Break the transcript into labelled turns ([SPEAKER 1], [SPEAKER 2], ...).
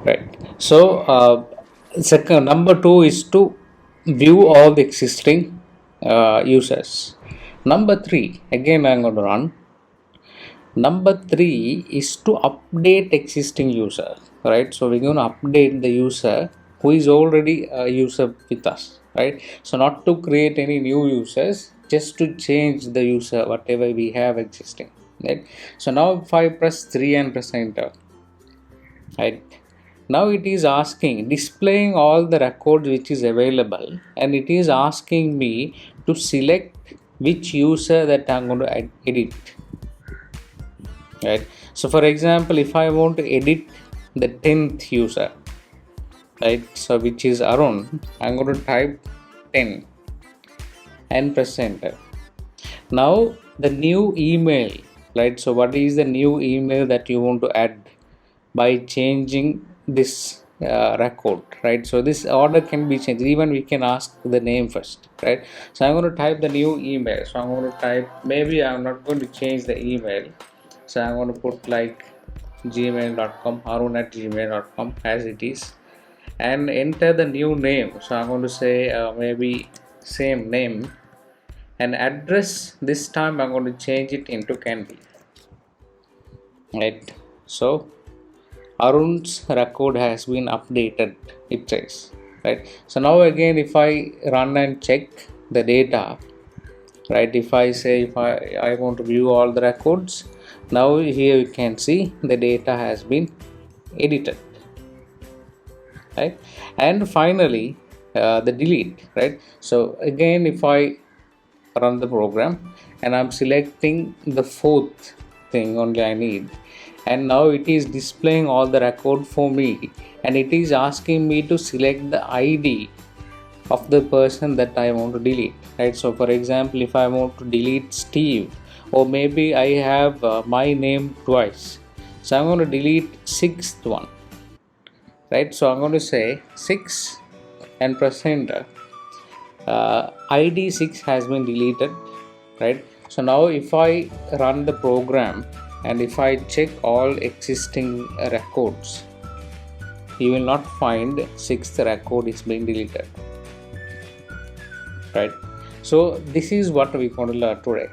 [SPEAKER 1] right? So second, number two is to view all the existing users. Number three, again I'm going to run. Number three is to update existing user, right? So we're going to update the user who is already a user with us, right? So not to create any new users, just to change the user whatever we have existing, right? So now if I press 3 and press enter, right, now it is asking, displaying all the records which is available, and it is asking me to select which user that I'm going to edit, right? So for example, if I want to edit the 10th user, right, so which is Arun, I'm going to type 10 and press enter. Now the new email, right? So what is the new email that you want to add by changing this record, right? So this order can be changed, even we can ask the name first, right? So I'm going to type the new email. So I'm going to type, maybe I'm not going to change the email, so I'm going to put like gmail.com, arun@gmail.com as it is, and enter the new name. So I'm going to say maybe same name, and address this time I'm going to change it into Candy, right? So Arun's record has been updated, it says, right? So now again, if I run and check the data, right, if I say, if I want to view all the records, now here you can see the data has been edited, right? And finally the delete, right? So again, if I run the program and I'm selecting the fourth thing only I need, and now it is displaying all the record for me, and it is asking me to select the ID of the person that I want to delete, right? So for example, if I want to delete Steve, or maybe I have my name twice, so I'm going to delete sixth one, right? So I'm going to say 6 and press enter. ID 6 has been deleted, right? So now if I run the program and if I check all existing records, you will not find 6th record is being deleted, right? So this is what we going to learn today.